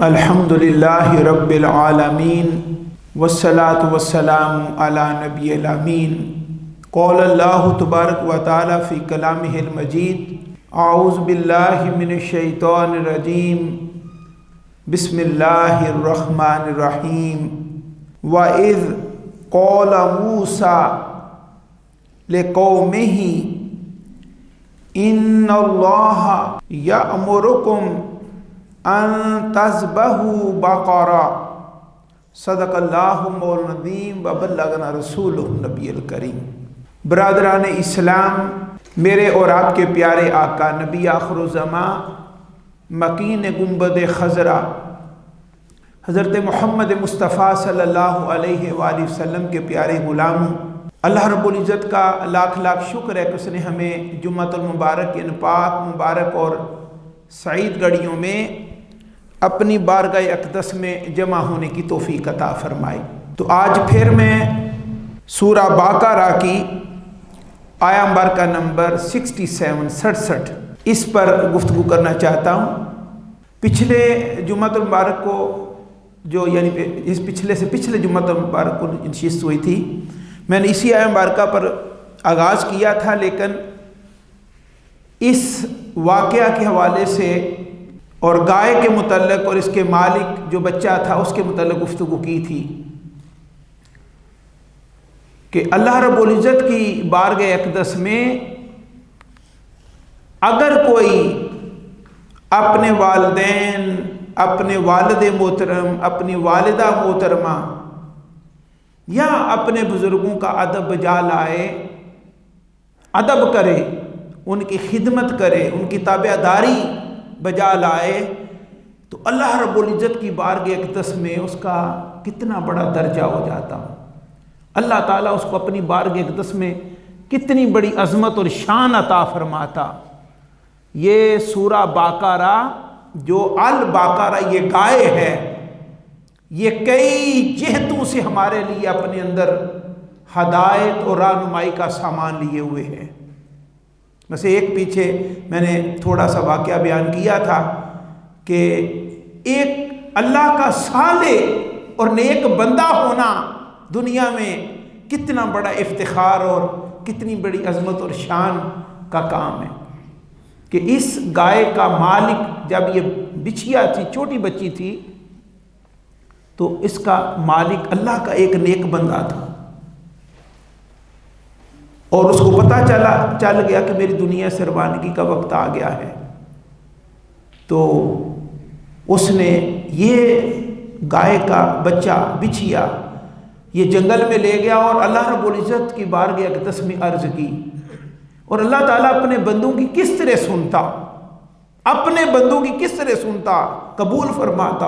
الحمدللہ رب العالمین والصلاة والسلام علی نبی الامین قول اللہ تبارک و تعالی فی کلامہ المجید اعوذ باللہ من الشیطان الرجیم بسم اللہ الرحمن الرحیم وَإِذْ قَالَ مُوسَى لِقَوْمِهِ إِنَّ اللَّهَ يَأْمُرُكُمْ ان تذبحوا بقرہ صدق اللہ مولانا العظیم وبلغنا رسولہ النبی الکریم۔ برادران اسلام، میرے اور آپ کے پیارے آقا نبی آخر الزمان مکین گنبد خضرا حضرت محمد مصطفیٰ صلی اللہ علیہ وآلہ وسلم کے پیارے غلاموں، اللہ رب العزت کا لاکھ لاکھ شکر ہے کہ اس نے ہمیں جمعۃ المبارک ان پاک مبارک اور سعید گھڑیوں میں اپنی بارگاہ اقدس میں جمع ہونے کی توفیق عطا فرمائی۔ تو آج پھر میں سورہ بقرہ کی آیہ مبارکہ نمبر 67 اس پر گفتگو کرنا چاہتا ہوں۔ پچھلے جمعۃ المبارک کو اس پچھلے جمعۃ المبارک کو نشست ہوئی تھی، میں نے اسی آیہ مبارکہ پر آغاز کیا تھا، لیکن اس واقعہ کے حوالے سے اور گائے کے متعلق اور اس کے مالک جو بچہ تھا اس کے متعلق گفتگو کی تھی کہ اللہ رب العزت کی بارگاہ اقدس میں اگر کوئی اپنے والدین، اپنے والد محترم، اپنی والدہ محترمہ یا اپنے بزرگوں کا ادب بجا لائے، ادب کرے، ان کی خدمت کرے، ان کی تابعداری بجا لائے، تو اللہ رب العزت کی بارگاہ اقدس میں اس کا کتنا بڑا درجہ ہو جاتا۔ اللہ تعالیٰ اس کو اپنی بارگاہ اقدس میں کتنی بڑی عظمت اور شان عطا فرماتا۔ یہ سورہ بقرہ جو البقرہ یہ گائے ہے، یہ کئی جہتوں سے ہمارے لیے اپنے اندر ہدایت اور رہنمائی کا سامان لیے ہوئے ہے۔ ویسے ایک پیچھے میں نے تھوڑا سا واقعہ بیان کیا تھا کہ ایک اللہ کا صالح اور نیک بندہ ہونا دنیا میں کتنا بڑا افتخار اور کتنی بڑی عظمت اور شان کا کام ہے کہ اس گائے کا مالک جب یہ بچھیا تھی، چھوٹی بچی تھی، تو اس کا مالک اللہ کا ایک نیک بندہ تھا، اور اس کو پتہ چل گیا کہ میری دنیا سے روانگی کا وقت آ گیا ہے، تو اس نے یہ گائے کا بچہ بچھیا یہ جنگل میں لے گیا اور اللہ رب العزت کی بارگاہ اقدس میں عرض کی، اور اللہ تعالیٰ اپنے بندوں کی کس طرح سنتا، اپنے بندوں کی کس طرح سنتا، قبول فرماتا،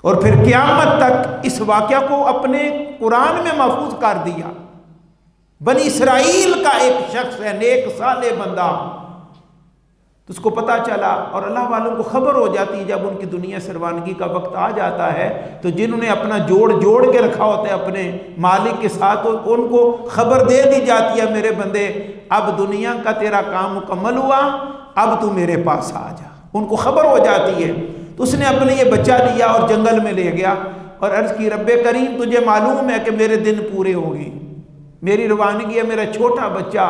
اور پھر قیامت تک اس واقعہ کو اپنے قرآن میں محفوظ کر دیا۔ بنی اسرائیل کا ایک شخص ہے، نیک صالح بندہ، تو اس کو پتہ چلا اور اللہ والوں کو خبر ہو جاتی، جب ان کی دنیا سے روانگی کا وقت آ جاتا ہے تو جنہوں نے اپنا جوڑ کے رکھا ہوتا ہے اپنے مالک کے ساتھ، ان کو خبر دے دی جاتی ہے، میرے بندے اب دنیا کا تیرا کام مکمل ہوا، اب تو میرے پاس آ جا، ان کو خبر ہو جاتی ہے۔ تو اس نے اپنے یہ بچہ لیا اور جنگل میں لے گیا اور عرض کی، رب کریم تجھے معلوم ہے کہ میرے دن پورے ہو گئے، میری روانگی ہے، میرا چھوٹا بچہ،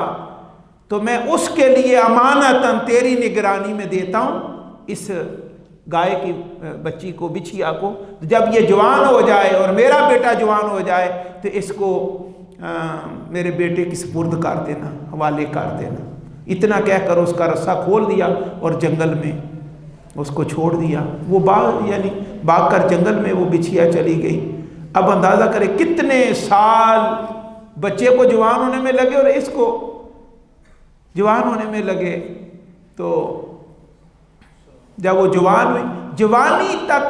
تو میں اس کے لیے امانتاً تیری نگرانی میں دیتا ہوں اس گائے کی بچی کو، بچھیا کو، جب یہ جوان ہو جائے اور میرا بیٹا جوان ہو جائے تو اس کو میرے بیٹے کی سپرد کر دینا، حوالے کر دینا۔ اتنا کہہ کر اس کا رسہ کھول دیا اور جنگل میں اس کو چھوڑ دیا۔ وہ بھاگ کر جنگل میں وہ بچھیا چلی گئی۔ اب اندازہ کرے کتنے سال بچے کو جوان ہونے میں لگے اور اس کو جوان ہونے میں لگے، تو جب وہ جوان ہوئی، جوانی تک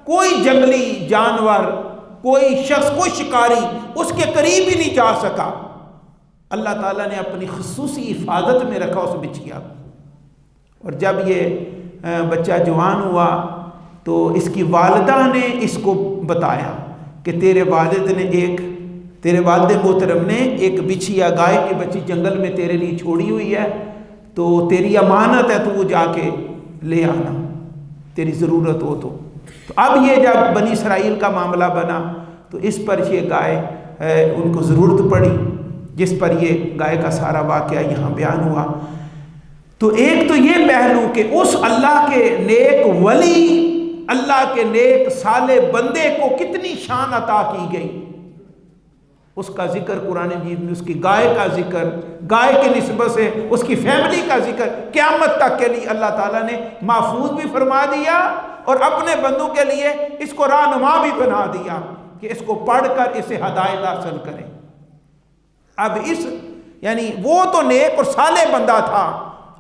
کوئی جنگلی جانور، کوئی شخص، کوئی شکاری اس کے قریب ہی نہیں جا سکا۔ اللہ تعالیٰ نے اپنی خصوصی حفاظت میں رکھا اس بچیا کو، اور جب یہ بچہ جوان ہوا تو اس کی والدہ نے اس کو بتایا کہ تیرے والد محترم نے ایک بچھیا گائے کی بچی جنگل میں تیرے لیے چھوڑی ہوئی ہے، تو تیری امانت ہے، تو وہ جا کے لے آنا۔ تیری ضرورت ہو تو اب یہ جب بنی اسرائیل کا معاملہ بنا تو اس پر یہ گائے ان کو ضرورت پڑی، جس پر یہ گائے کا سارا واقعہ یہاں بیان ہوا۔ تو ایک تو یہ پہلو کہ اس اللہ کے نیک ولی، اللہ کے نیک صالح بندے کو کتنی شان عطا کی گئی، اس کا ذکر قرآن مجید میں، اس کی گائے کا ذکر، گائے کی نسبت سے اس کی فیملی کا ذکر قیامت تک کے لیے اللہ تعالیٰ نے محفوظ بھی فرما دیا، اور اپنے بندوں کے لیے اس کو رہنما بھی بنا دیا کہ اس کو پڑھ کر اسے ہدایت حاصل کریں۔ اب یعنی وہ تو نیک اور صالح بندہ تھا،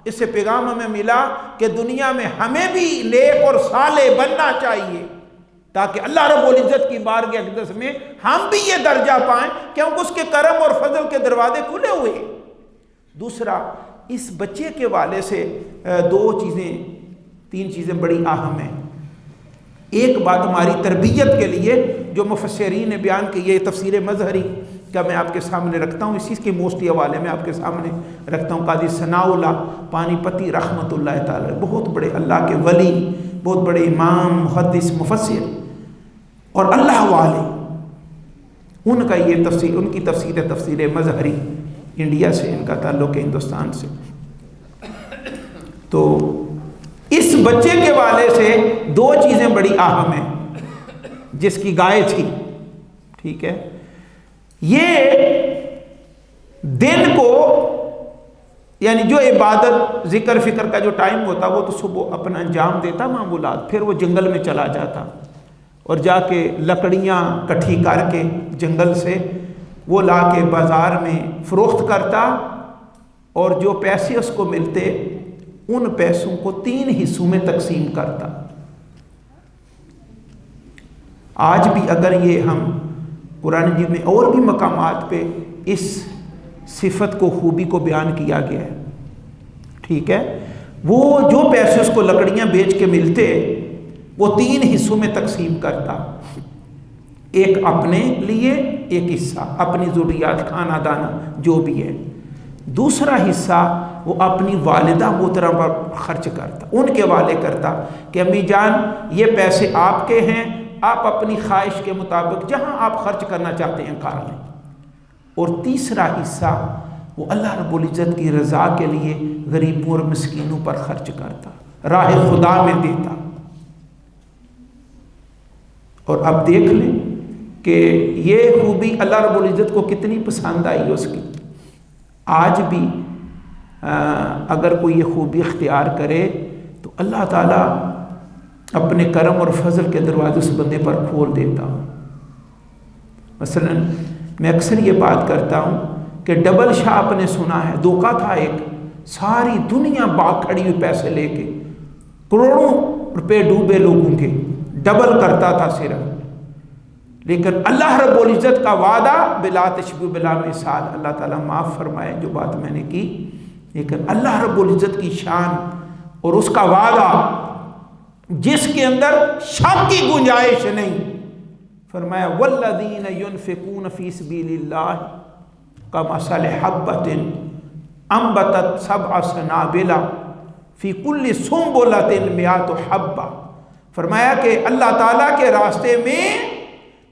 اس سے پیغام ہمیں ملا کہ دنیا میں ہمیں بھی نیک اور صالح بننا چاہیے، تاکہ اللہ رب العزت کی بارگاہ اقدس میں ہم بھی یہ درجہ پائیں، کیونکہ اس کے کرم اور فضل کے دروازے کھلے ہوئے۔ دوسرا، اس بچے کے والے سے تین چیزیں بڑی اہم ہیں۔ ایک بات ہماری تربیت کے لیے جو مفسرین نے بیان کی، یہ تفسیر مظہری کا میں آپ کے سامنے رکھتا ہوں، اسی کے موسٹلی حوالے میں آپ کے سامنے رکھتا ہوں۔ قاضی ثناء اللہ پانی پتی رحمۃ اللہ تعالی، بہت بڑے اللہ کے ولی، بہت بڑے امام، محدث، مفسر اور اللہ والے، ان کا یہ تفسیر، ان کی تفسیر ہے تفسیر مظہری، انڈیا سے ان کا تعلق ہے، ہندوستان سے۔ تو اس بچے کے والے سے دو چیزیں بڑی اہم ہیں، جس کی گائے تھی، ٹھیک ہے، یہ دن کو یعنی جو عبادت ذکر فکر کا جو ٹائم ہوتا وہ تو صبح اپنا انجام دیتا معمولات، پھر وہ جنگل میں چلا جاتا اور جا کے لکڑیاں کٹھی کر کے جنگل سے وہ لا کے بازار میں فروخت کرتا، اور جو پیسے اس کو ملتے ان پیسوں کو 3 حصوں میں تقسیم کرتا۔ آج بھی اگر یہ ہم قرآن مجید میں اور بھی مقامات پہ اس صفت کو، خوبی کو بیان کیا گیا ہے، ٹھیک ہے، وہ جو پیسے اس کو لکڑیاں بیچ کے ملتے وہ 3 حصوں میں تقسیم کرتا، ایک اپنے لیے، ایک حصہ اپنی ضروریات کھانا دانا جو بھی ہے، دوسرا حصہ وہ اپنی والدہ محترمہ پر خرچ کرتا، ان کے حوالے کرتا کہ امی جان یہ پیسے آپ کے ہیں، آپ اپنی خواہش کے مطابق جہاں آپ خرچ کرنا چاہتے ہیں کر لیں، اور تیسرا حصہ وہ اللہ رب العزت کی رضا کے لیے غریبوں اور مسکینوں پر خرچ کرتا، راہ خدا میں دیتا۔ اور اب دیکھ لیں کہ یہ خوبی اللہ رب العزت کو کتنی پسند آئی اس کی۔ آج بھی اگر کوئی یہ خوبی اختیار کرے تو اللہ تعالیٰ اپنے کرم اور فضل کے دروازے اس بندے پر کھول دیتا۔ مثلا میں اکثر یہ بات کرتا ہوں کہ ڈبل شاہ آپ نے سنا ہے، دھوکہ تھا ایک، ساری دنیا باغ کھڑی ہوئی پیسے لے کے، کروڑوں روپے ڈوبے لوگوں کے، ڈبل کرتا تھا صرف، لیکن اللہ رب العزت کا وعدہ بلا تشبیہ بلا مثال، اللہ تعالیٰ معاف فرمائے جو بات میں نے کی، لیکن اللہ رب العزت کی شان اور اس کا وعدہ جس کے اندر شک کی گنجائش نہیں، فرمایا والذین ينفقون فی سبیل اللہ کمثل حبۃ انبتت 7 سنابل فی کل سنبلۃ 100 حبہ، فرمایا کہ اللہ تعالیٰ کے راستے میں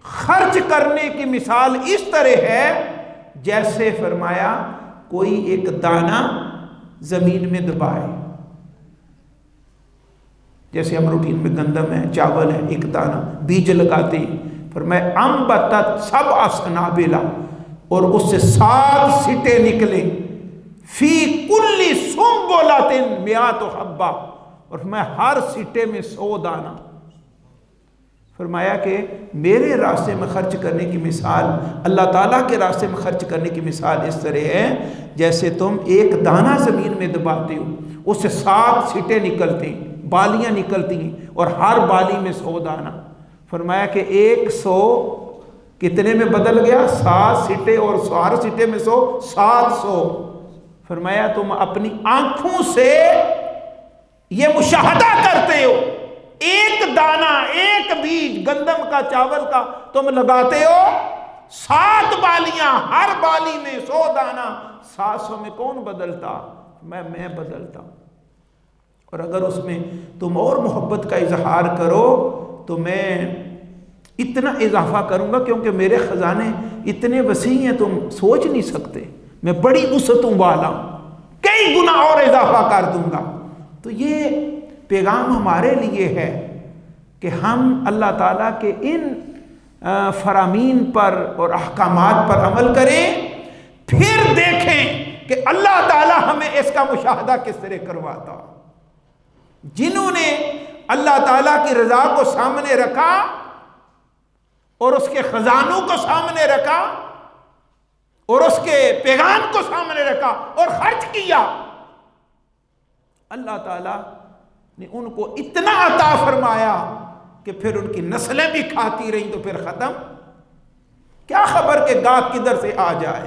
خرچ کرنے کی مثال اس طرح ہے جیسے فرمایا کوئی ایک دانہ زمین میں دبائے، جیسے ہم روٹین میں گندم ہے، چاول ہے، ایک دانہ بیج لگاتے ہیں، فرمایا انبتت 7 سنابل، اور اس سے 7 سٹے نکلے، فی کل سنبلۃ 100 حبہ، اور فرمایا ہر سٹے میں 100 دانہ۔ فرمایا کہ میرے راستے میں خرچ کرنے کی مثال، اللہ تعالیٰ کے راستے میں خرچ کرنے کی مثال اس طرح ہے جیسے تم ایک دانہ زمین میں دباتے ہو، اس سے 7 سٹے نکلتے ہیں، بالیاں نکلتی ہیں، اور ہر بالی میں 100 دانہ۔ فرمایا کہ 100 کتنے میں بدل گیا؟ 7 سٹے، اور ہر سٹے میں 100، 700۔ فرمایا تم اپنی آنکھوں سے یہ مشاہدہ کرتے ہو، ایک دانہ، ایک بیج گندم کا، چاول کا تم لگاتے ہو، 7 بالیاں، ہر بالی میں 100 دانہ، 700 میں کون بدلتا؟ میں بدلتا ہوں۔ اور اگر اس میں تم اور محبت کا اظہار کرو تو میں اتنا اضافہ کروں گا، کیونکہ میرے خزانے اتنے وسیع ہیں تم سوچ نہیں سکتے، میں بڑی وسعتوں والا ہوں، کئی گنا اور اضافہ کر دوں گا۔ تو یہ پیغام ہمارے لیے ہے کہ ہم اللہ تعالیٰ کے ان فرامین پر اور احکامات پر عمل کریں، پھر دیکھیں کہ اللہ تعالیٰ ہمیں اس کا مشاہدہ کس طرح کرواتا۔ جنہوں نے اللہ تعالیٰ کی رضا کو سامنے رکھا اور اس کے خزانوں کو سامنے رکھا اور اس کے پیغام کو سامنے رکھا اور خرچ کیا، اللہ تعالیٰ نے ان کو اتنا عطا فرمایا کہ پھر ان کی نسلیں بھی کھاتی رہیں، تو پھر ختم کیا خبر کہ گاہ کدھر سے آ جائے،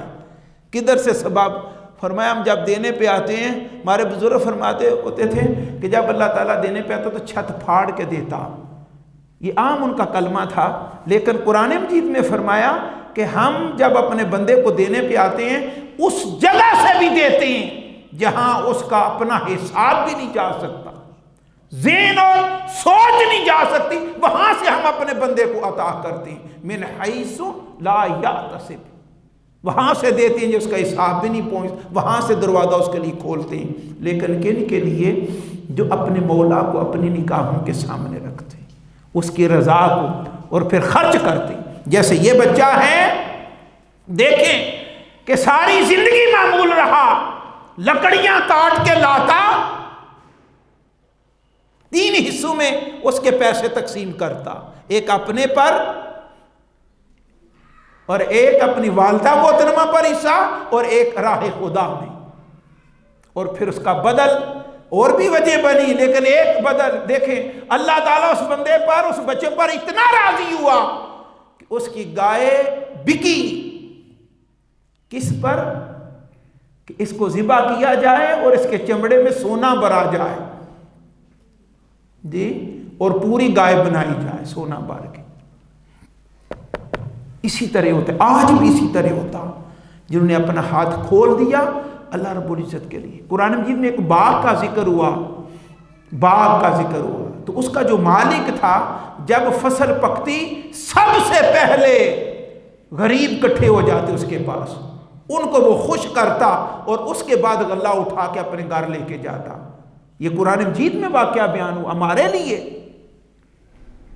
کدھر سے سبب۔ فرمایا ہم جب دینے پہ آتے ہیں، ہمارے بزرگ فرماتے ہوتے تھے کہ جب اللہ تعالیٰ دینے پہ آتا تو چھت پھاڑ کے دیتا، یہ عام ان کا کلمہ تھا، لیکن قرآن مجید میں فرمایا کہ ہم جب اپنے بندے کو دینے پہ آتے ہیں اس جگہ سے بھی دیتے ہیں جہاں اس کا اپنا حساب بھی نہیں جا سکتا، ذہن اور سوچ نہیں جا سکتی، وہاں سے ہم اپنے بندے کو عطا کرتے ہیں، من حیث لا یحتسب، وہاں سے دیتے ہیں جو اس کا حساب بھی نہیں پہنچ، وہاں سے دروازہ اس کے لیے کھولتے ہیں، لیکن کن کے لیے؟ جو اپنے مولا کو اپنی نگاہوں کے سامنے رکھتے ہیں، اس کی رضا کو، اور پھر خرچ کرتے ہیں۔ جیسے یہ بچہ ہے، دیکھیں کہ ساری زندگی معمول رہا، لکڑیاں کاٹ کے لاتا، 3 حصوں میں اس کے پیسے تقسیم کرتا، ایک اپنے پر اور ایک اپنی والدہ محترمہ پر حصہ اور ایک راہ خدا میں، اور پھر اس کا بدل اور بھی وجہ بنی، لیکن ایک بدل دیکھیں اللہ تعالیٰ اس بندے پر، اس بچے پر اتنا راضی ہوا کہ اس کی گائے بکی، کس پر؟ کہ اس کو ذبح کیا جائے اور اس کے چمڑے میں سونا بھرا جائے، جی، اور پوری گائے بنائی جائے سونا بھر کے۔ اسی طرح ہوتا ہے، آج بھی اسی طرح ہوتا، جنہوں نے اپنا ہاتھ کھول دیا اللہ رب العزت کے لیے۔ قرآن مجید میں ایک باغ کا ذکر ہوا، باغ کا ذکر ہوا، تو اس کا جو مالک تھا جب فصل پکتی سب سے پہلے غریب کٹھے ہو جاتے اس کے پاس، ان کو وہ خوش کرتا اور اس کے بعد غلہ اٹھا کے اپنے گھر لے کے جاتا۔ یہ قرآن مجید میں واقعہ بیان ہوا ہمارے لیے۔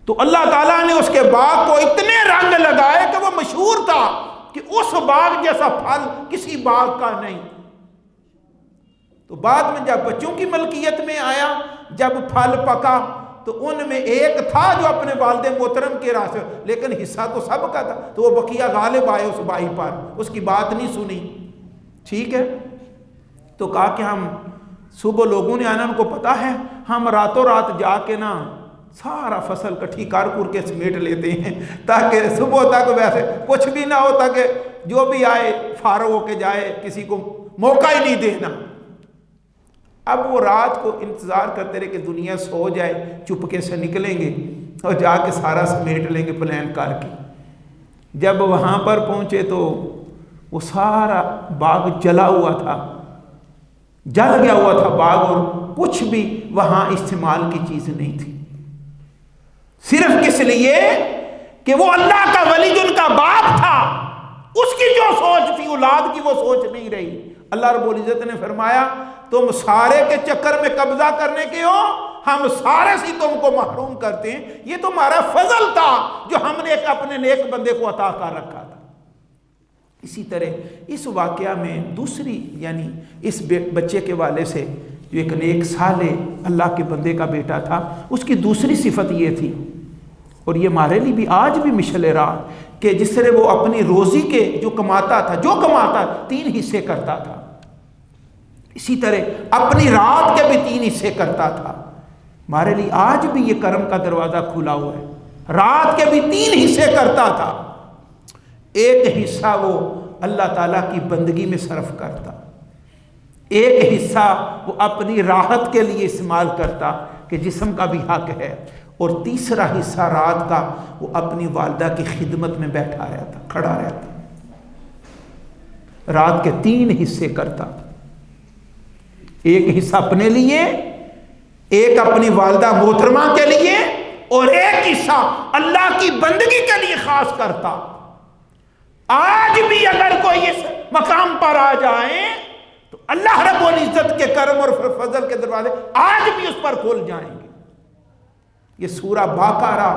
تو اللہ تعالیٰ نے اس کے باغ کو اتنے رنگ لگائے کہ وہ مشہور تھا کہ اس باغ جیسا پھل کسی باغ کا نہیں۔ تو بعد میں جب بچوں کی ملکیت میں آیا، جب پھل پکا تو ان میں ایک تھا جو اپنے والد محترم کے راستے، لیکن حصہ تو سب کا تھا، تو وہ بقیہ غالب آئے اس بھائی پر، اس کی بات نہیں سنی، ٹھیک ہے۔ تو کہا کہ ہم صبح لوگوں نے آنا، ان کو پتا ہے ہم راتوں رات جا کے نا سارا فصل کٹھی کر کے سمیٹ لیتے ہیں تاکہ صبح تک ویسے کچھ بھی نہ ہو، تاکہ جو بھی آئے فارغ ہو کے جائے، کسی کو موقع ہی نہیں دینا۔ اب وہ رات کو انتظار کرتے رہے کہ دنیا سو جائے، چپکے سے نکلیں گے اور جا کے سارا سمیٹ لیں گے پلان کر کے۔ جب وہاں پر پہنچے تو وہ سارا باغ جلا ہوا تھا، جل گیا ہوا تھا باغ، اور کچھ بھی وہاں استعمال کی چیز نہیں تھی، صرف کس لیے کہ وہ اللہ کا ولی جو ان کا باپ تھا، اس کی جو سوچ تھی اولاد کی وہ سوچ نہیں رہی۔ اللہ رب العزت نے فرمایا تم سارے کے چکر میں قبضہ کرنے کے ہو، ہم سارے سے تم کو محروم کرتے ہیں، یہ تمہارا فضل تھا جو ہم نے اپنے نیک بندے کو عطا کر رکھا تھا۔ اسی طرح اس واقعہ میں دوسری، یعنی اس بچے کے والے سے جو ایک نیک صالح اللہ کے بندے کا بیٹا تھا، اس کی دوسری صفت یہ تھی، اور یہ ہمارے لیے بھی آج بھی مشعل راہ، کہ جس طرح وہ اپنی روزی کے جو کماتا تھا 3 حصے کرتا تھا، اسی طرح اپنی رات کے بھی 3 حصے کرتا تھا۔ ہمارے لیے آج بھی یہ کرم کا دروازہ کھلا ہوا ہے، رات کے بھی 3 حصے کرتا تھا، ایک حصہ وہ اللہ تعالیٰ کی بندگی میں صرف کرتا، ایک حصہ وہ اپنی راحت کے لیے استعمال کرتا کہ جسم کا بھی حق ہے، اور تیسرا حصہ رات کا وہ اپنی والدہ کی خدمت میں بیٹھا رہتا، کھڑا رہتا۔ رات کے 3 حصے کرتا، ایک حصہ اپنے لیے، ایک اپنی والدہ محترمہ کے لیے اور ایک حصہ اللہ کی بندگی کے لیے خاص کرتا۔ آج بھی اگر کوئی اس مقام پر آ جائے تو اللہ رب العزت کے کرم اور فضل کے دروازے آج بھی اس پر کھل جائیں گے۔ یہ سورہ باقارہ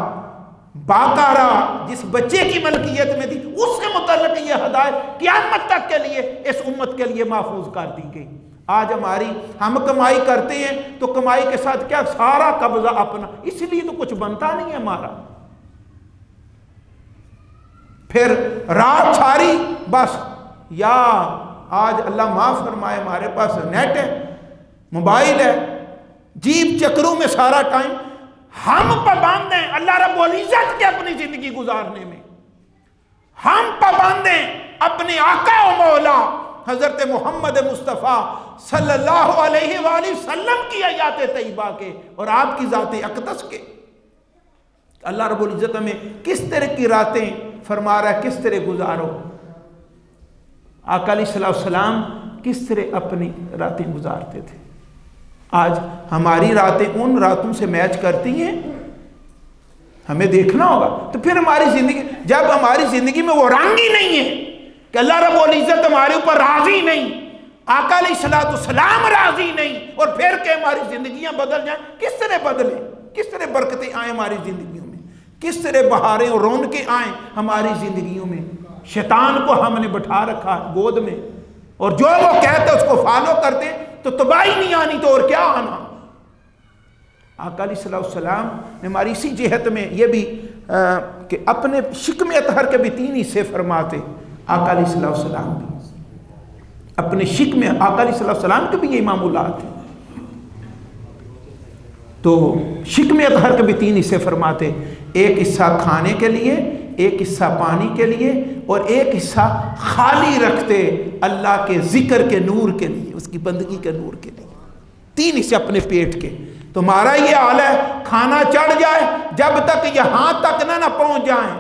جس بچے کی ملکیت میں تھی اس سے متعلق یہ ہدایت قیامت تک کے لیے اس امت کے لیے محفوظ کر دی گئی۔ آج ہم کمائی کرتے ہیں تو کمائی کے ساتھ کیا سارا قبضہ اپنا، اس لیے تو کچھ بنتا نہیں ہے ہمارا۔ پھر رات ساری بس، یا آج اللہ معاف فرمائے ہمارے پاس نیٹ ہے، موبائل ہے، جیب چکروں میں سارا ٹائم ہم پابند ہیں اللہ رب العزت کے اپنی زندگی گزارنے میں۔ ہم پابند ہیں اپنے آقا و مولا حضرت محمد مصطفیٰ صلی اللہ علیہ وآلہ وسلم کی آیات طیبہ کے اور آپ کی ذات اقدس کے۔ اللہ رب العزت ہمیں کس طرح کی راتیں فرما رہا ہے، کس طرح گزارو۔ آقا علیہ السلام کس طرح اپنی راتیں گزارتے تھے۔ آج ہماری راتیں ان راتوں سے میچ کرتی ہیں، ہمیں دیکھنا ہوگا۔ تو پھر ہماری زندگی، جب ہماری زندگی میں وہ رنگ ہی نہیں ہے کہ اللہ رب العزت ہمارے اوپر راضی نہیں، آقا علیہ السلام راضی نہیں، اور پھر کہ ہماری زندگیاں بدل جائیں، کس طرح بدلیں، کس طرح برکتیں آئیں ہماری زندگیوں میں، کس طرح بہاریں اور رونقیں آئیں ہماری زندگیوں میں۔ شیطان کو ہم نے بٹھا رکھا گود میں، اور جو وہ کہتے اس کو فالو کرتے تو تباہی نہیں آنی تو اور کیا آنا۔ آقا علیہ السلام نے ہماری اسی جہت میں یہ بھی کہ اپنے شکم اطہر کے بھی 3 حصے فرماتے۔ آقا علیہ السلام بھی اپنے شکم، آقا علیہ السلام کے بھی یہ معمولات ہیں۔ تو شکم اطہر کے بھی 3 حصے فرماتے، ایک حصہ کھانے کے لیے، ایک حصہ پانی کے لیے، اور ایک حصہ خالی رکھتے اللہ کے ذکر کے نور کے لیے، اس کی بندگی کے نور کے لیے۔ 3 حصے اپنے پیٹ کے۔ تو ہمارا یہ حال ہے، کھانا چڑھ جائے جب تک یہاں تک نہ پہنچ جائیں۔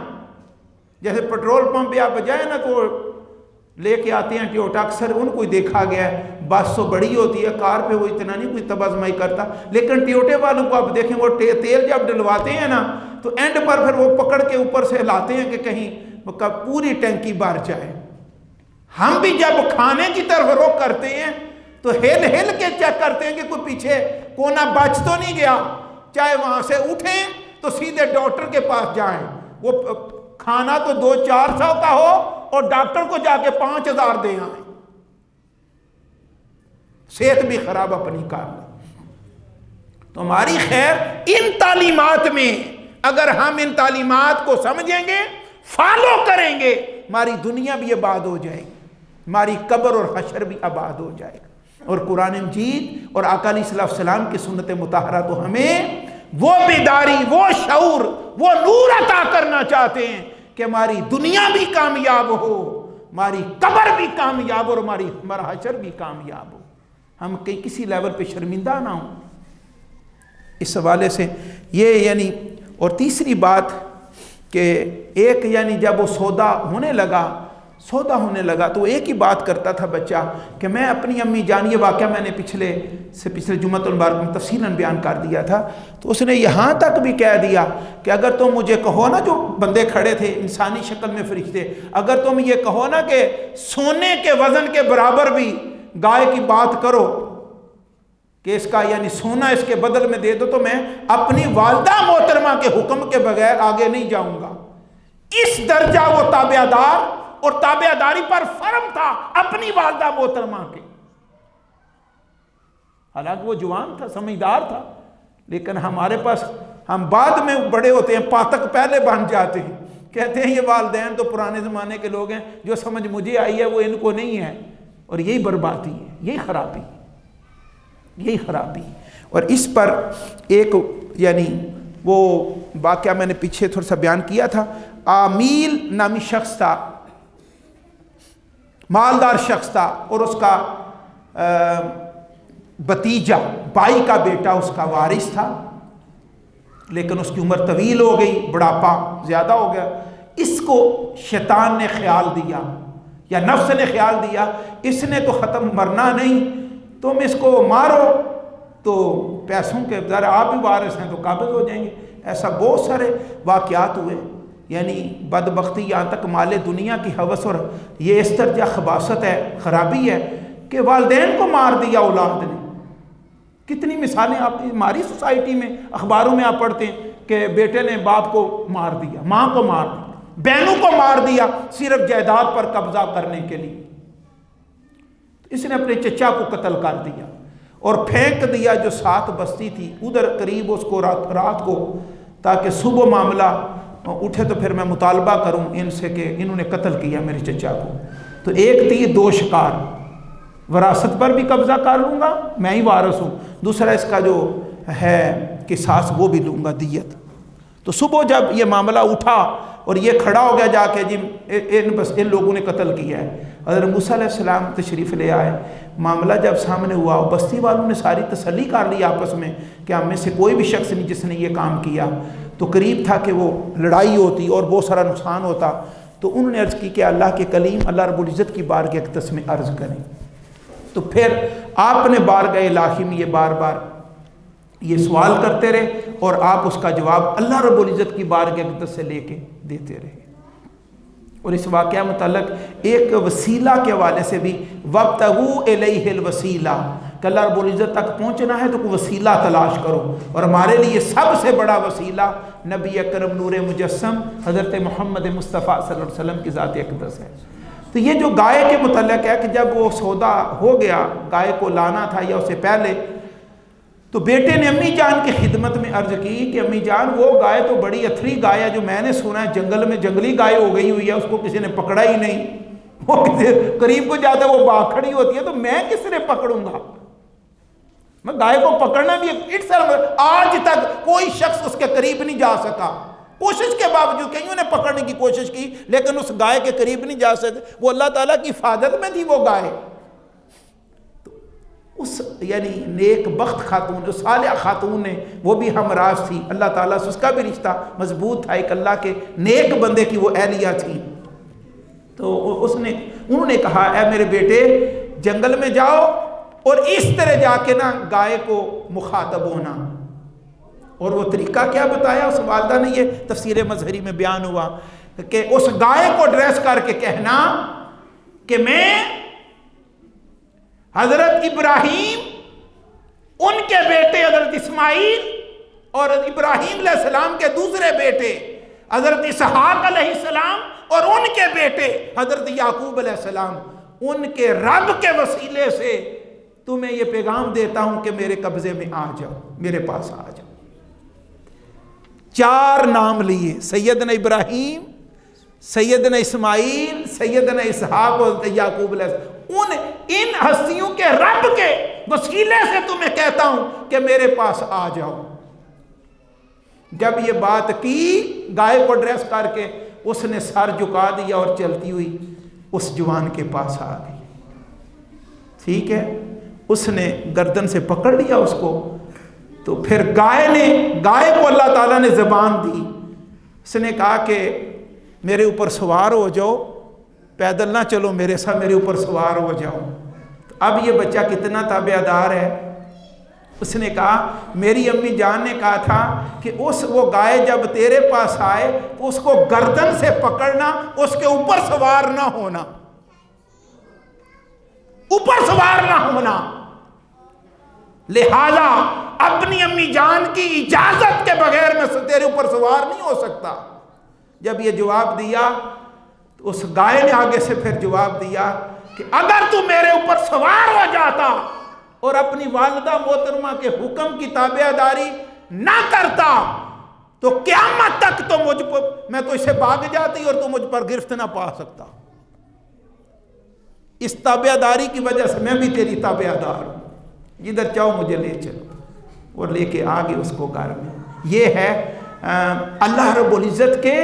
جیسے پیٹرول پمپ پہ آپ جائیں نا تو لے کے آتے ہیں ٹیوٹا، اکثر ان کو دیکھا گیا ہے، بس تو بڑی ہوتی ہے، کار پہ وہ اتنا نہیں کوئی تبازمائی کرتا، لیکن ٹیوٹے والوں کو آپ دیکھیں وہ تیل جب ڈلواتے ہیں نا تو اینڈ پر پھر وہ پکڑ کے اوپر سے لاتے ہیں کہ کہیں پوری ٹینکی بھر جائے۔ ہم بھی جب کھانے کی طرف رخ کرتے ہیں تو ہل کے چیک کرتے ہیں کہ کوئی پیچھے کونا بچ تو نہیں گیا، چاہے وہاں سے اٹھیں تو سیدھے ڈاکٹر کے پاس جائیں، وہ کھانا تو 200-400 کا ہو اور ڈاکٹر کو جا کے 5000 دے آئیں، صحت بھی خراب اپنی کار میں۔ تو ہماری خیر ان تعلیمات میں، اگر ہم ان تعلیمات کو سمجھیں گے، فالو کریں گے، ہماری دنیا بھی آباد ہو جائے گی، ہماری قبر اور حشر بھی آباد ہو جائے گا۔ اور قرآن مجید اور آقا علیہ السلام کی سنت مطہرہ تو ہمیں وہ بیداری، وہ شعور، وہ نور عطا کرنا چاہتے ہیں کہ ہماری دنیا بھی کامیاب ہو، ہماری قبر بھی کامیاب ہو، اور ہمارا حشر بھی کامیاب ہو، ہم کہیں کسی لیول پہ شرمندہ نہ ہوں۔ اس حوالے سے یہ یعنی، اور تیسری بات کہ ایک یعنی جب وہ سودا ہونے لگا تو ایک ہی بات کرتا تھا بچہ کہ میں اپنی امی جان، یہ واقعہ میں نے پچھلے جمعۃ المبارک میں تفصیلاً بیان کر دیا تھا، تو اس نے یہاں تک بھی کہہ دیا کہ اگر تم مجھے کہو نا، جو بندے کھڑے تھے انسانی شکل میں فرشتے، اگر تم یہ کہو نا کہ سونے کے وزن کے برابر بھی گائے کی بات کرو کہ اس کا یعنی سونا اس کے بدل میں دے دو، تو میں اپنی والدہ محترمہ کے حکم کے بغیر آگے نہیں جاؤں گا۔ اس درجہ وہ تابعدار اور تابعداری پر فرم تھا اپنی والدہ محترمہ کے۔ حالانکہ وہ جوان تھا، سمجھدار تھا، لیکن ہمارے پاس ہم بعد میں بڑے ہوتے ہیں، پاتک پہلے بن جاتے ہیں، کہتے ہیں یہ والدین تو پرانے زمانے کے لوگ ہیں، جو سمجھ مجھے آئی ہے وہ ان کو نہیں ہے، اور یہی بربادی ہے، یہی خرابی ہے، یہی خرابی۔ اور اس پر ایک یعنی وہ واقعہ میں نے پیچھے تھوڑا سا بیان کیا تھا، عامیل نامی شخص تھا، مالدار شخص تھا، اور اس کا بھتیجا، بھائی کا بیٹا اس کا وارث تھا، لیکن اس کی عمر طویل ہو گئی، بڑھاپا زیادہ ہو گیا۔ اس کو شیطان نے خیال دیا یا نفس نے خیال دیا، اس نے تو ختم مرنا نہیں، تم اس کو مارو تو پیسوں کے ذرا آپ بھی وارث ہیں تو قابض ہو جائیں گے۔ ایسا بہت سارے واقعات ہوئے، یعنی بدبختی یہاں تک مال دنیا کی ہوس، اور یہ اس درجہ خباثت ہے، خرابی ہے کہ والدین کو مار دیا اولاد نے۔ کتنی مثالیں آپ ہماری سوسائٹی میں، اخباروں میں آپ پڑھتے ہیں کہ بیٹے نے باپ کو مار دیا، ماں کو مار دیا، بہنوں کو مار دیا صرف جائیداد پر قبضہ کرنے کے لیے۔ اس نے اپنے چچا کو قتل کر دیا اور پھینک دیا جو ساتھ بستی تھی ادھر قریب اس کو رات کو، تاکہ صبح معاملہ اٹھے تو پھر میں مطالبہ کروں ان سے کہ انہوں نے قتل کیا میرے چچا کو۔ تو ایک تیر دو شکار، وراثت پر بھی قبضہ کر لوں گا، میں ہی وارث ہوں، دوسرا اس کا جو ہے قصاص وہ بھی لوں گا، دیت۔ تو صبح جب یہ معاملہ اٹھا اور یہ کھڑا ہو گیا جا کے جی ان لوگوں نے قتل کیا ہے، حضرت موسیٰ علیہ السلام تشریف لے آئے۔ معاملہ جب سامنے ہوا، بستی والوں نے ساری تسلی کر لی آپس میں کہ ہم میں سے کوئی بھی شخص نہیں جس نے یہ کام کیا۔ تو قریب تھا کہ وہ لڑائی ہوتی اور بہت سارا نقصان ہوتا، تو انہوں نے عرض کی کہ اللہ کے کلیم اللہ رب العزت کی بارگاہ اقدس میں عرض کریں۔ تو پھر آپ نے بارگاہ الہی میں یہ بار بار یہ سوال کرتے رہے اور آپ اس کا جواب اللہ رب العزت کی بارگاہ اقدس سے لے کے دیتے رہے۔ اور اس واقعہ متعلق ایک وسیلہ کے حوالے سے بھی وَابْتَغُوا إِلَيْهِ الْوَسِيلَةَ کہ اللہ رب العزت تک پہنچنا ہے تو کوئی وسیلہ تلاش کرو، اور ہمارے لیے سب سے بڑا وسیلہ نبی اکرم نور مجسم حضرت محمد مصطفیٰ صلی اللہ علیہ وسلم کی ذات اقدس ہے۔ تو یہ جو گائے کے متعلق ہے کہ جب وہ سودا ہو گیا، گائے کو لانا تھا یا اسے پہلے، تو بیٹے نے امی جان کی خدمت میں عرض کی کہ امی جان وہ گائے تو بڑی اتھری گائے ہے جو میں نے سنا ہے جنگل میں جنگلی گائے ہو گئی ہوئی ہے، اس کو کسی نے پکڑا ہی نہیں، وہ کسی قریب کو جاتا ہے وہ باغ کھڑی ہوتی ہے، تو میں کس نے پکڑوں گا؟ میں گائے کو پکڑنا بھی آج تک کوئی شخص اس کے قریب نہیں جا سکا، کوشش کے باوجود کئیوں نے پکڑنے کی کوشش کی لیکن اس گائے کے قریب نہیں جا سکتے۔ وہ اللہ تعالیٰ کی حفاظت میں تھی وہ گائے۔ اس یعنی نیک بخت خاتون، صالحہ خاتون نے، وہ بھی ہمراز تھی، اللہ تعالیٰ سے اس کا بھی رشتہ مضبوط تھا، ایک اللہ کے نیک بندے کی وہ اہلیہ تھی۔ تو انہوں نے کہا اے میرے بیٹے جنگل میں جاؤ اور اس طرح جا کے نا گائے کو مخاطب ہونا۔ اور وہ طریقہ کیا بتایا اس والدہ نے، یہ تفسیر مظہری میں بیان ہوا کہ اس گائے کو ڈریس کر کے کہنا کہ میں حضرت ابراہیم، ان کے بیٹے حضرت اسماعیل اور ابراہیم علیہ السلام کے دوسرے بیٹے حضرت اسحاق علیہ السلام اور ان کے بیٹے حضرت یعقوب علیہ السلام، ان کے رب کے وسیلے سے تمہیں یہ پیغام دیتا ہوں کہ میرے قبضے میں آ جاؤ، میرے پاس آ جاؤ۔ 4 نام لیے، سیدنا ابراہیم، سیدنا اسماعیل، سیدنا اسحاق اور یعقوب علیہ السلام، ان ہستیوں کے رب کے وسیلے سے تمہیں کہتا ہوں کہ میرے پاس آ جاؤ۔ جب یہ بات کی گائے کو ڈریس کر کے، اس نے سر جھکا دیا اور چلتی ہوئی اس جوان کے پاس آ گئی۔ ٹھیک ہے، اس نے گردن سے پکڑ لیا اس کو، تو پھر گائے کو اللہ تعالیٰ نے زبان دی، اس نے کہا کہ میرے اوپر سوار ہو جاؤ، پیدل نہ چلو، میرے ساتھ میرے اوپر سوار ہو جاؤ۔ اب یہ بچہ کتنا تابعدار ہے، اس نے کہا میری امی جان نے کہا تھا کہ وہ گائے جب تیرے پاس آئے تو اس کو گردن سے پکڑنا، اس کے اوپر سوار نہ ہونا، اوپر سوار نہ ہونا، لہذا اپنی امی جان کی اجازت کے بغیر میں تیرے اوپر سوار نہیں ہو سکتا۔ جب یہ جواب دیا تو اس گائے نے آگے سے پھر جواب دیا کہ اگر تو میرے اوپر سوار ہو جاتا اور اپنی والدہ محترمہ کے حکم کی تابعداری نہ کرتا تو قیامت تک تو میں تو اسے بھاگ جاتی اور تو مجھ پر گرفت نہ پا سکتا۔ اس تابعداری کی وجہ سے میں بھی تیری تابعدار ہوں، جدھر چاہو مجھے لے چلو، اور لے کے آگے اس کو گھر میں۔ یہ ہے اللہ رب العزت کے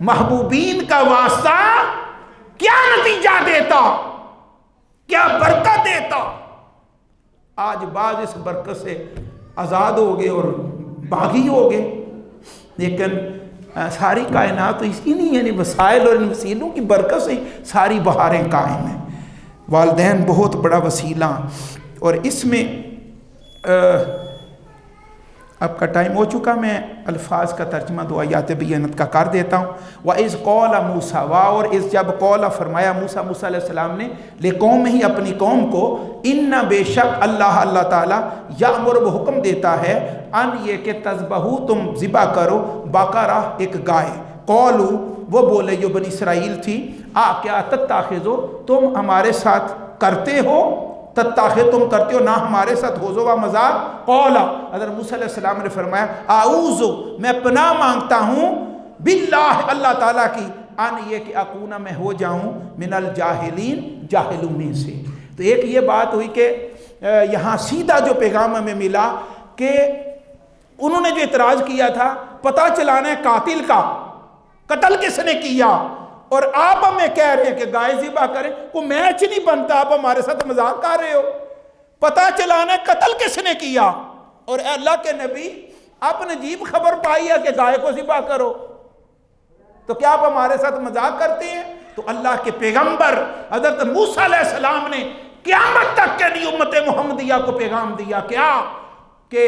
محبوبین کا واسطہ کیا نتیجہ دیتا، کیا برکت دیتا۔ آج بعض اس برکت سے آزاد ہو گئے اور باغی ہو گئے، لیکن ساری کائنات تو انہی یعنی وسائل اور ان وسیلوں کی برکت سے ساری بہاریں قائم ہیں۔ والدین بہت بڑا وسیلہ، اور اس میں آپ کا ٹائم ہو چکا، میں الفاظ کا ترجمہ دو آیات بینت کا کر دیتا ہوں۔ وَإِذْ قَالَ مُوسیٰ، اور اس جب قول فرمایا موسیٰ علیہ السلام نے لقوم ہی اپنی قوم کو، اِنَّ بے شک اللہ تعالیٰ یأمر حکم دیتا ہے، ان یہ کہ تذبحو تم ذبح کرو، بقرہ ایک گائے، قولو وہ بولے جو بنی اسرائیل تھی، کیا تتخذو تم ہمارے ساتھ کرتے ہو، تتخذ تم کرتے ہو نہ ہمارے ساتھ ہوزو و مذاق، قولا حضرت موسیٰ علیہ السلام نے فرمایا اعوذ میں پناہ مانگتا ہوں باللہ اللہ تعالیٰ کی، ان یہ کہ اکونا میں ہو جاؤں من الجاہلین جاہلوں میں سے۔ تو ایک یہ بات ہوئی کہ یہاں سیدھا جو پیغام ہمیں ملا کہ انہوں نے جو اعتراض کیا تھا پتہ چلانا ہے قاتل کا، قتل کس نے کیا، اور آپ ہمیں کہہ رہے ہیں کہ گائے ذبح کریں، کوئی میچ نہیں بنتا، آپ ہمارے ساتھ مذاق کر رہے ہو، پتہ چلانا ہے قتل کس نے کیا، اور اے اللہ کے نبی آپ نے عجیب خبر پائی ہے کہ گائے کو ذبح کرو، تو کیا آپ ہمارے ساتھ مذاق کرتے ہیں؟ تو اللہ کے پیغمبر حضرت موسیٰ علیہ السلام نے قیامت تک کے لیے امت محمدیہ کو پیغام دیا کیا کہ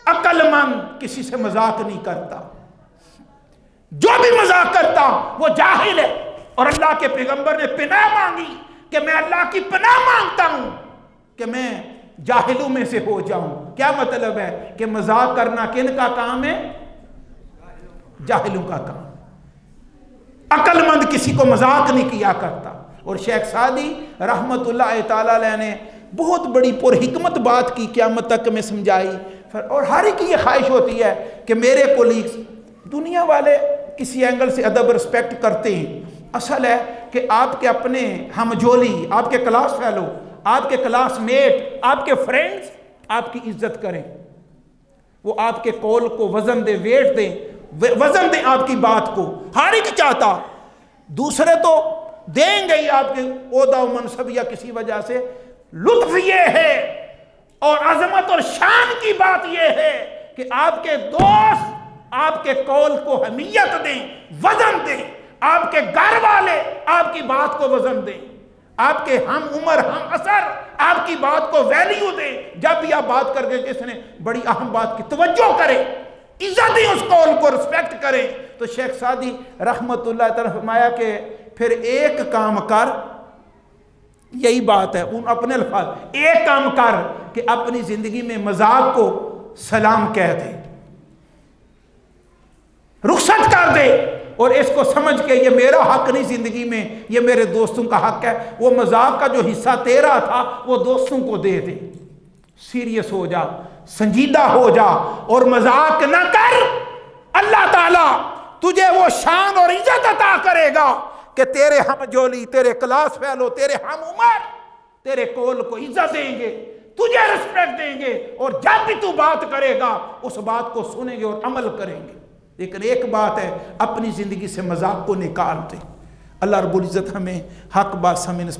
عقل مند کسی سے مذاق نہیں کرتا، جو بھی مذاق کرتا وہ جاہل ہے، اور اللہ کے پیغمبر نے پناہ مانگی کہ میں اللہ کی پناہ مانگتا ہوں کہ میں جاہلوں میں سے ہو جاؤں۔ کیا مطلب ہے کہ مذاق کرنا کن کا کام ہے؟ جاہلوں کا کام، عقل مند کسی کو مذاق نہیں کیا کرتا۔ اور شیخ سعدی رحمت اللہ تعالیٰ علیہ نے بہت بڑی پر حکمت بات کی، قیامت تک میں سمجھائی، اور ہر ایک یہ خواہش ہوتی ہے کہ میرے کولیگز، دنیا والے کسی اینگل سے ادب رسپیکٹ کرتے ہیں، اصل ہے کہ آپ کے اپنے ہم جولی، آپ کے کلاس فیلو، آپ کے کلاس میٹ، آپ کے فرینڈز آپ کی عزت کریں، وہ آپ کے قول کو وزن دیں، ویٹ دیں، وزن دیں آپ کی بات کو۔ ہر ایک چاہتا، دوسرے تو دیں گے ہی آپ کے عہدہ و منصب یا کسی وجہ سے، لطف یہ ہے اور عظمت اور شان کی بات یہ ہے کہ آپ کے دوست آپ کے قول کو اہمیت دیں، وزن دیں، آپ کے گھر والے آپ کی بات کو وزن دیں، آپ کے ہم عمر ہم اثر آپ کی بات کو ویلیو دیں، جب بھی آپ بات کر کے جس نے بڑی اہم بات کی توجہ کرے، عزت دیں، اس قول کو رسپیکٹ کریں۔ تو شیخ سعدی رحمت اللہ تعالیٰ فرمایا کہ پھر ایک کام کر، یہی بات ہے ان اپنے الفاظ، ایک کام کر کہ اپنی زندگی میں مذاق کو سلام کہہ دے، رخصت کر دے، اور اس کو سمجھ کے یہ میرا حق نہیں زندگی میں، یہ میرے دوستوں کا حق ہے، وہ مذاق کا جو حصہ تیرا تھا وہ دوستوں کو دے دے، سیریس ہو جا، سنجیدہ ہو جا، اور مذاق نہ کر، اللہ تعالیٰ تجھے وہ شان اور عزت عطا کرے گا کہ تیرے ہم جولی، تیرے کلاس فیلو، تیرے ہم عمر تیرے قول کو عزت دیں گے، تجھے رسپیکٹ دیں گے، اور جب بھی تو بات کرے گا اس بات کو سنیں گے اور عمل کریں گے۔ لیکن ایک بات ہے، اپنی زندگی سے مذاق کو نکال دیں۔ اللہ رب العزت ہمیں حق بات سمجھنے